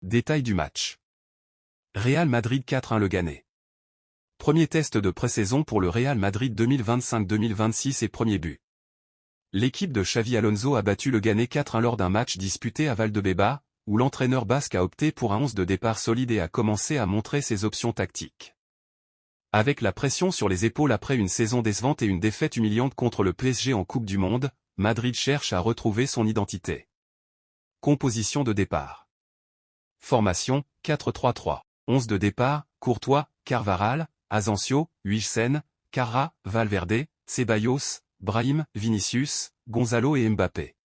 Détail du match. Real Madrid 4-1 Leganés. Premier test de pré-saison pour le Real Madrid 2025-2026 et premier but. L'équipe de Xavi Alonso a battu Leganés 4-1 lors d'un match disputé à Valdebeba, où l'entraîneur basque a opté pour un 11 de départ solide et a commencé à montrer ses options tactiques. Avec la pression sur les épaules après une saison décevante et une défaite humiliante contre le PSG en Coupe du Monde, Madrid cherche à retrouver son identité. Composition de départ. Formation, 4-3-3. 11 de départ, Courtois, Carvajal, Asensio, Huijsen, Carra, Valverde, Ceballos, Brahim, Vinicius, Gonzalo et Mbappé.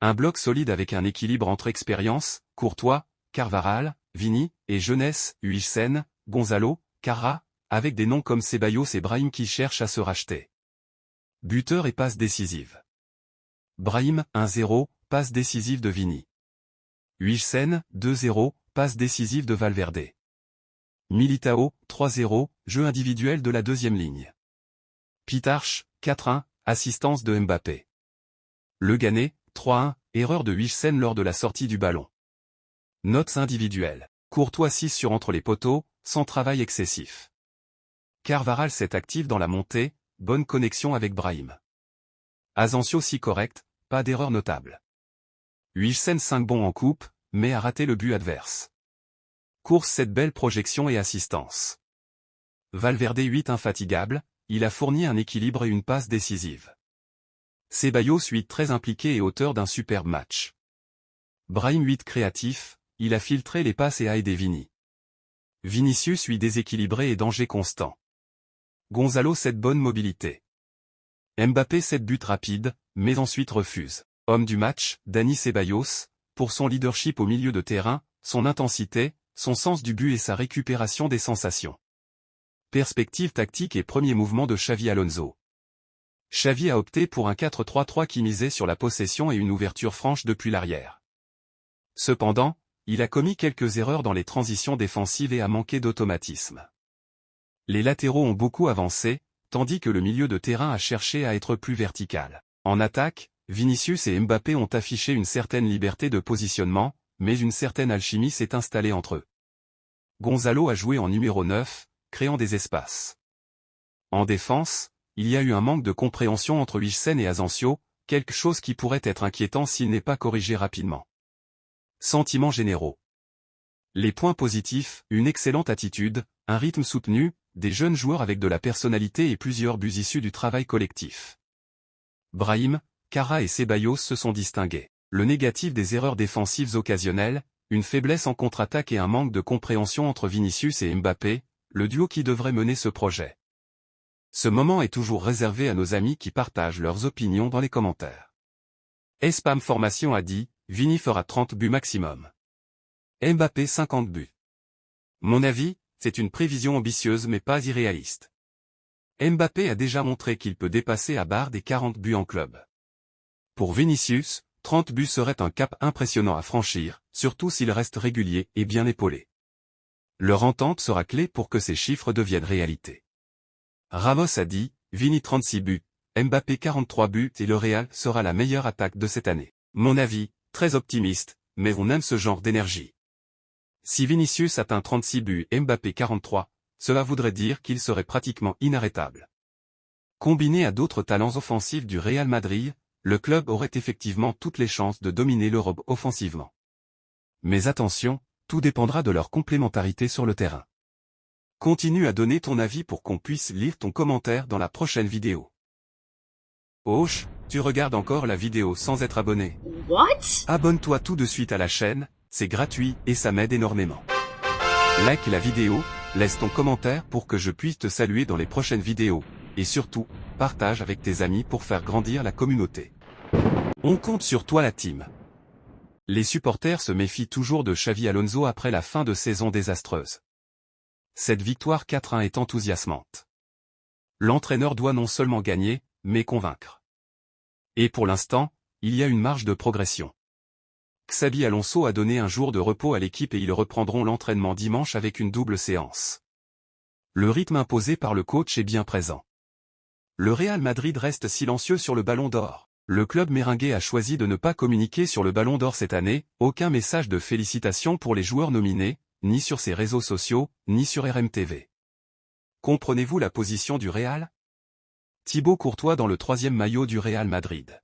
Un bloc solide avec un équilibre entre expérience, Courtois, Carvajal, Vini, et jeunesse, Huijsen, Gonzalo, Carra, avec des noms comme Ceballos et Brahim qui cherchent à se racheter. Buteur et passe décisive. Brahim, 1-0, passe décisive de Vini. Huijsen, 2-0, passe décisive de Valverde. Militao, 3-0, jeu individuel de la deuxième ligne. Pitarch, 4-1, assistance de Mbappé. Leganés, 3-1, erreur de Huijsen lors de la sortie du ballon. Notes individuelles. Courtois 6 sur entre les poteaux, sans travail excessif. Carvajal 7 actif dans la montée, bonne connexion avec Brahim. Asensio 6 correct, pas d'erreur notable. Huijsen 5 bons en coupe, mais a raté le but adverse. Course 7 belles projections et assistance. Valverde 8 infatigable, il a fourni un équilibre et une passe décisive. Ceballos 8 très impliqué et auteur d'un superbe match. Brahim 8 créatif, il a filtré les passes et a aidé Vini. Vinicius 8 déséquilibré et danger constant. Gonzalo 7 bonne mobilité. Mbappé 7 buts rapides, mais ensuite refuse. Homme du match, Dani Ceballos, pour son leadership au milieu de terrain, son intensité, son sens du but et sa récupération des sensations. Perspective tactique et premier mouvement de Xavi Alonso. Xavi a opté pour un 4-3-3 qui misait sur la possession et une ouverture franche depuis l'arrière. Cependant, il a commis quelques erreurs dans les transitions défensives et a manqué d'automatisme. Les latéraux ont beaucoup avancé, tandis que le milieu de terrain a cherché à être plus vertical. En attaque, Vinicius et Mbappé ont affiché une certaine liberté de positionnement, mais une certaine alchimie s'est installée entre eux. Gonzalo a joué en numéro 9, créant des espaces. En défense, il y a eu un manque de compréhension entre Huijsen et Asensio, quelque chose qui pourrait être inquiétant s'il n'est pas corrigé rapidement. Sentiments généraux. Les points positifs, une excellente attitude, un rythme soutenu, des jeunes joueurs avec de la personnalité et plusieurs buts issus du travail collectif. Brahim, Carra et Ceballos se sont distingués. Le négatif des erreurs défensives occasionnelles, une faiblesse en contre-attaque et un manque de compréhension entre Vinicius et Mbappé, le duo qui devrait mener ce projet. Ce moment est toujours réservé à nos amis qui partagent leurs opinions dans les commentaires. Espam Formation a dit, Vini fera 30 buts maximum. Mbappé 50 buts. Mon avis, c'est une prévision ambitieuse mais pas irréaliste. Mbappé a déjà montré qu'il peut dépasser à barre des 40 buts en club. Pour Vinicius, 30 buts serait un cap impressionnant à franchir, surtout s'il reste régulier et bien épaulé. Leur entente sera clé pour que ces chiffres deviennent réalité. Ramos a dit, Vini 36 buts, Mbappé 43 buts et le Real sera la meilleure attaque de cette année. Mon avis, très optimiste, mais on aime ce genre d'énergie. Si Vinicius atteint 36 buts et Mbappé 43, cela voudrait dire qu'il serait pratiquement inarrêtable. Combiné à d'autres talents offensifs du Real Madrid, le club aurait effectivement toutes les chances de dominer l'Europe offensivement. Mais attention, tout dépendra de leur complémentarité sur le terrain. Continue à donner ton avis pour qu'on puisse lire ton commentaire dans la prochaine vidéo. Hoche, tu regardes encore la vidéo sans être abonné. What? Abonne-toi tout de suite à la chaîne, c'est gratuit et ça m'aide énormément. Like la vidéo, laisse ton commentaire pour que je puisse te saluer dans les prochaines vidéos, et surtout, partage avec tes amis pour faire grandir la communauté. On compte sur toi la team. Les supporters se méfient toujours de Xavi Alonso après la fin de saison désastreuse. Cette victoire 4-1 est enthousiasmante. L'entraîneur doit non seulement gagner, mais convaincre. Et pour l'instant, il y a une marge de progression. Xabi Alonso a donné un jour de repos à l'équipe et ils reprendront l'entraînement dimanche avec une double séance. Le rythme imposé par le coach est bien présent. Le Real Madrid reste silencieux sur le Ballon d'Or. Le club merengue a choisi de ne pas communiquer sur le Ballon d'Or cette année, aucun message de félicitations pour les joueurs nominés, ni sur ses réseaux sociaux, ni sur RMTV. Comprenez-vous la position du Real? Thibaut Courtois dans le 3e maillot du Real Madrid.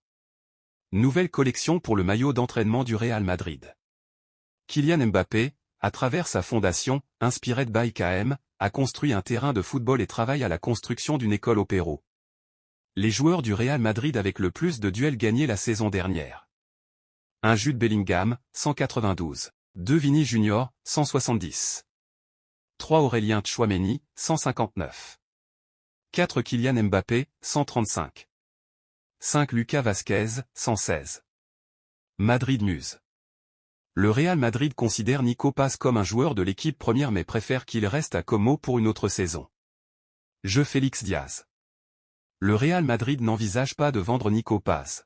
Nouvelle collection pour le maillot d'entraînement du Real Madrid. Kylian Mbappé, à travers sa fondation, Inspired by KM, a construit un terrain de football et travaille à la construction d'une école au Pérou. Les joueurs du Real Madrid avec le plus de duels gagnés la saison dernière. 1 Jude Bellingham, 192. 2 Vini Junior, 170. 3 Aurélien Tchouaméni, 159. 4 Kylian Mbappé, 135. 5 Lucas Vazquez, 116. Madrid Muse. Le Real Madrid considère Nico Paz comme un joueur de l'équipe première mais préfère qu'il reste à Como pour une autre saison. Je Félix Diaz. Le Real Madrid n'envisage pas de vendre Nico Paz.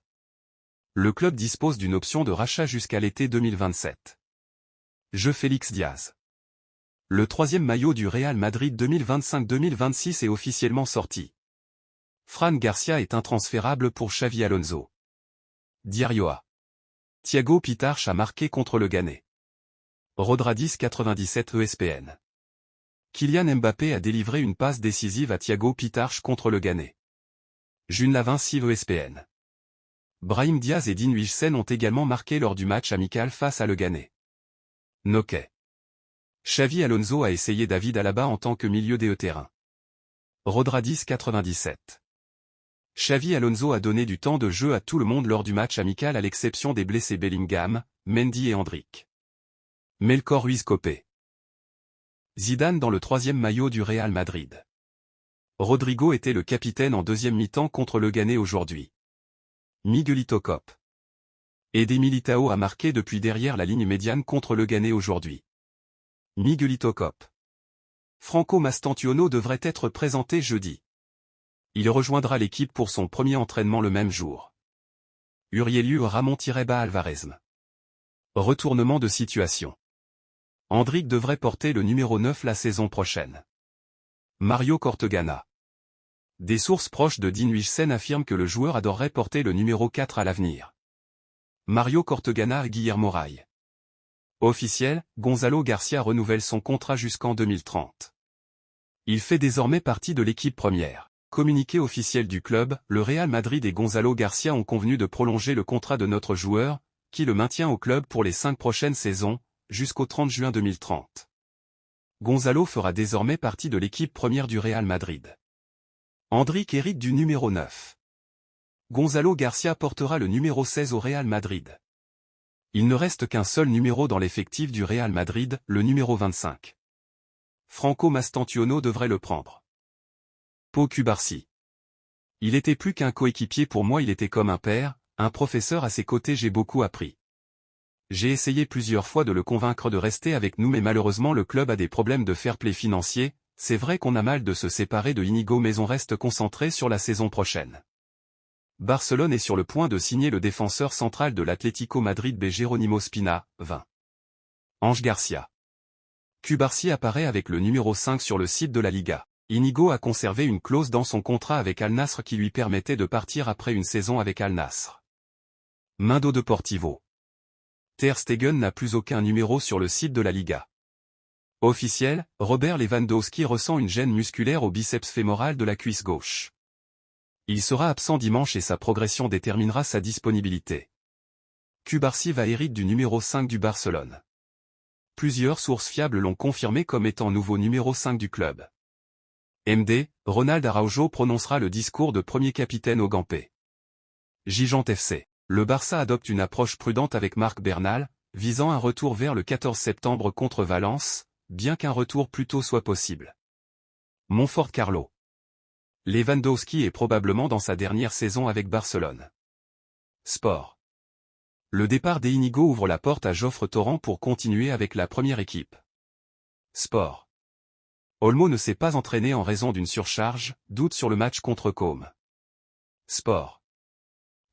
Le club dispose d'une option de rachat jusqu'à l'été 2027. Je Félix Diaz. Le 3e maillot du Real Madrid 2025-2026 est officiellement sorti. Fran Garcia est intransférable pour Xavi Alonso. Diario A. Thiago Pitarch a marqué contre le Ghané. Rodradis 97 ESPN. Kylian Mbappé a délivré une passe décisive à Thiago Pitarch contre le Ghané. June Lavin 6 ESPN. Brahim Diaz et Dean Huijsen ont également marqué lors du match amical face à le Ghané. Noquet. Xavi Alonso a essayé David Alaba en tant que milieu de terrain. Rodradis 97. Xavi Alonso a donné du temps de jeu à tout le monde lors du match amical à l'exception des blessés Bellingham, Mendy et Endrick. Melkor Ruiz Copé. Zidane dans le 3e maillot du Real Madrid. Rodrigo était le capitaine en 2e mi-temps contre le Ghané aujourd'hui. Miguelito Cop. Eder Militao a marqué depuis derrière la ligne médiane contre le Ghané aujourd'hui. Miguelito Cop. Franco Mastantuono devrait être présenté jeudi. Il rejoindra l'équipe pour son premier entraînement le même jour. Urieliu Ramon-Ba Alvarez. Retournement de situation. Endrick devrait porter le numéro 9 la saison prochaine. Mario Cortegana. Des sources proches de Dean Huijsen affirment que le joueur adorerait porter le numéro 4 à l'avenir. Mario Cortegana et Guillermo Ray. Officiel, Gonzalo Garcia renouvelle son contrat jusqu'en 2030. Il fait désormais partie de l'équipe première. Communiqué officiel du club, le Real Madrid et Gonzalo Garcia ont convenu de prolonger le contrat de notre joueur, qui le maintient au club pour les 5 prochaines saisons, jusqu'au 30 juin 2030. Gonzalo fera désormais partie de l'équipe première du Real Madrid. Endrick hérite du numéro 9. Gonzalo Garcia portera le numéro 16 au Real Madrid. Il ne reste qu'un seul numéro dans l'effectif du Real Madrid, le numéro 25. Franco Mastantuono devrait le prendre. Pau Cubarsí. Il était plus qu'un coéquipier pour moi, il était comme un père, un professeur à ses côtés, j'ai beaucoup appris. J'ai essayé plusieurs fois de le convaincre de rester avec nous mais malheureusement le club a des problèmes de fair play financier, c'est vrai qu'on a mal de se séparer de Inigo mais on reste concentré sur la saison prochaine. Barcelone est sur le point de signer le défenseur central de l'Atlético Madrid B. Jerónimo Spina, 20. Ange Garcia. Cubarsí apparaît avec le numéro 5 sur le site de la Liga. Inigo a conservé une clause dans son contrat avec Al Nassr qui lui permettait de partir après une saison avec Al Nassr. Mundo Deportivo. Ter Stegen n'a plus aucun numéro sur le site de la Liga. Officiel, Robert Lewandowski ressent une gêne musculaire au biceps fémoral de la cuisse gauche. Il sera absent dimanche et sa progression déterminera sa disponibilité. Cubarsí va hériter du numéro 5 du Barcelone. Plusieurs sources fiables l'ont confirmé comme étant nouveau numéro 5 du club. MD, Ronald Araujo prononcera le discours de premier capitaine au Gampé. Gigante FC. Le Barça adopte une approche prudente avec Marc Bernal, visant un retour vers le 14 septembre contre Valence, bien qu'un retour plus tôt soit possible. Montfort Carlo. Lewandowski est probablement dans sa dernière saison avec Barcelone. Sport. Le départ d'Inigo ouvre la porte à Geoffre Torrent pour continuer avec la première équipe. Sport. Olmo ne s'est pas entraîné en raison d'une surcharge, doute sur le match contre Côme. Sport.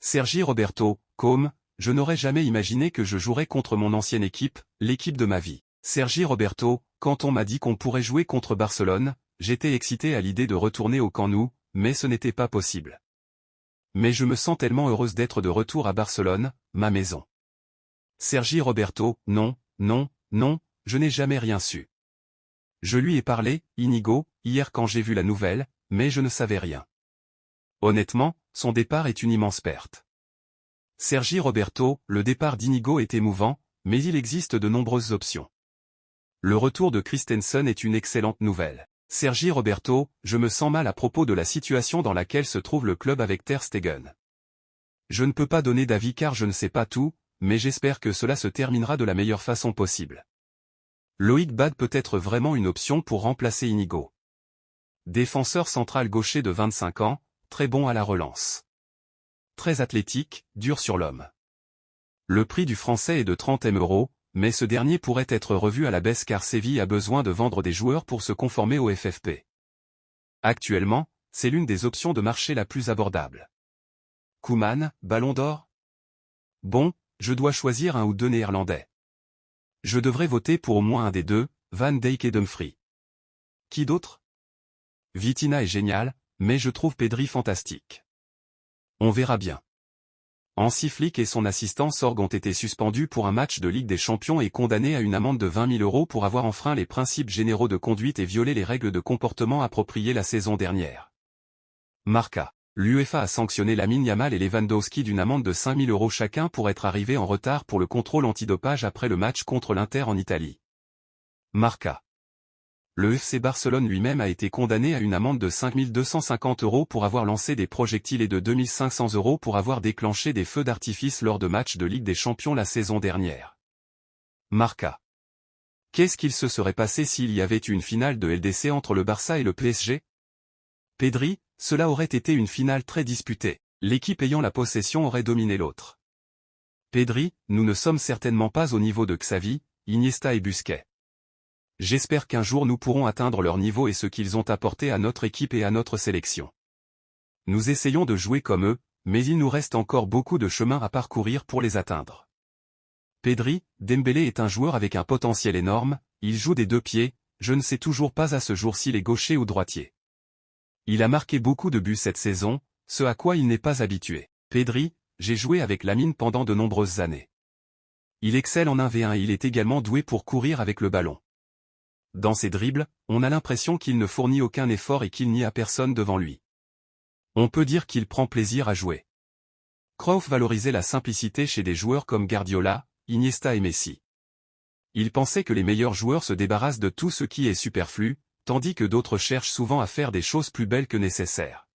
Sergi Roberto, Côme, je n'aurais jamais imaginé que je jouerais contre mon ancienne équipe, l'équipe de ma vie. Sergi Roberto, quand on m'a dit qu'on pourrait jouer contre Barcelone, j'étais excité à l'idée de retourner au Camp Nou, mais ce n'était pas possible. mais je me sens tellement heureuse d'être de retour à Barcelone, ma maison. Sergi Roberto, non, non, non, je n'ai jamais rien su. Je lui ai parlé, Inigo, hier quand j'ai vu la nouvelle, mais je ne savais rien. Honnêtement, son départ est une immense perte. Sergi Roberto, le départ d'Inigo est émouvant, mais il existe de nombreuses options. Le retour de Christensen est une excellente nouvelle. Sergi Roberto, je me sens mal à propos de la situation dans laquelle se trouve le club avec Ter Stegen. Je ne peux pas donner d'avis car je ne sais pas tout, mais j'espère que cela se terminera de la meilleure façon possible. Loïc Bad peut être vraiment une option pour remplacer Inigo. Défenseur central gaucher de 25 ans, très bon à la relance. Très athlétique, dur sur l'homme. Le prix du français est de 30 m €, mais ce dernier pourrait être revu à la baisse car Séville a besoin de vendre des joueurs pour se conformer au FFP. Actuellement, c'est l'une des options de marché la plus abordable. Koeman, Ballon d'Or? Bon, je dois choisir un ou deux Néerlandais. Je devrais voter pour au moins un des deux, Van Dijk et Dumfries. Qui d'autre? Vitinha est génial, mais je trouve Pedri fantastique. On verra bien. Hansi Flick et son assistant Sorg ont été suspendus pour un match de Ligue des Champions et condamnés à une amende de 20 000 € pour avoir enfreint les principes généraux de conduite et violé les règles de comportement appropriées la saison dernière. Marca. L'UEFA a sanctionné Lamine Yamal et Lewandowski d'une amende de 5 000 € chacun pour être arrivés en retard pour le contrôle antidopage après le match contre l'Inter en Italie. Marca. Le FC Barcelone lui-même a été condamné à une amende de 5 250 € pour avoir lancé des projectiles et de 2 500 € pour avoir déclenché des feux d'artifice lors de matchs de Ligue des Champions la saison dernière. Marca. Qu'est-ce qu'il se serait passé s'il y avait eu une finale de LDC entre le Barça et le PSG? Pedri, cela aurait été une finale très disputée, l'équipe ayant la possession aurait dominé l'autre. Pedri, nous ne sommes certainement pas au niveau de Xavi, Iniesta et Busquets. J'espère qu'un jour nous pourrons atteindre leur niveau et ce qu'ils ont apporté à notre équipe et à notre sélection. Nous essayons de jouer comme eux, mais il nous reste encore beaucoup de chemin à parcourir pour les atteindre. Pedri, Dembélé est un joueur avec un potentiel énorme, il joue des deux pieds, je ne sais toujours pas à ce jour s'il est gaucher ou droitier. Il a marqué beaucoup de buts cette saison, ce à quoi il n'est pas habitué. Pedri, j'ai joué avec Lamine pendant de nombreuses années. Il excelle en 1v1 et il est également doué pour courir avec le ballon. Dans ses dribbles, on a l'impression qu'il ne fournit aucun effort et qu'il n'y a personne devant lui. On peut dire qu'il prend plaisir à jouer. Cruyff valorisait la simplicité chez des joueurs comme Guardiola, Iniesta et Messi. Il pensait que les meilleurs joueurs se débarrassent de tout ce qui est superflu, tandis que d'autres cherchent souvent à faire des choses plus belles que nécessaires.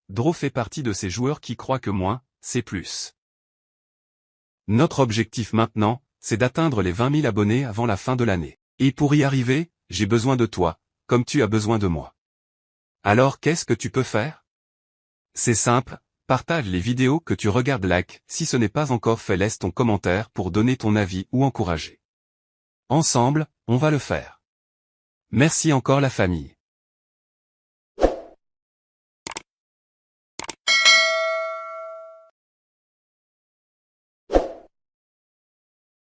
Dro fait partie de ces joueurs qui croient que moins, c'est plus. Notre objectif maintenant, c'est d'atteindre les 20 000 abonnés avant la fin de l'année. Et pour y arriver, j'ai besoin de toi, comme tu as besoin de moi. Alors qu'est-ce que tu peux faire? C'est simple, partage les vidéos que tu regardes, like, si ce n'est pas encore fait laisse ton commentaire pour donner ton avis ou encourager. Ensemble, on va le faire. Merci encore la famille.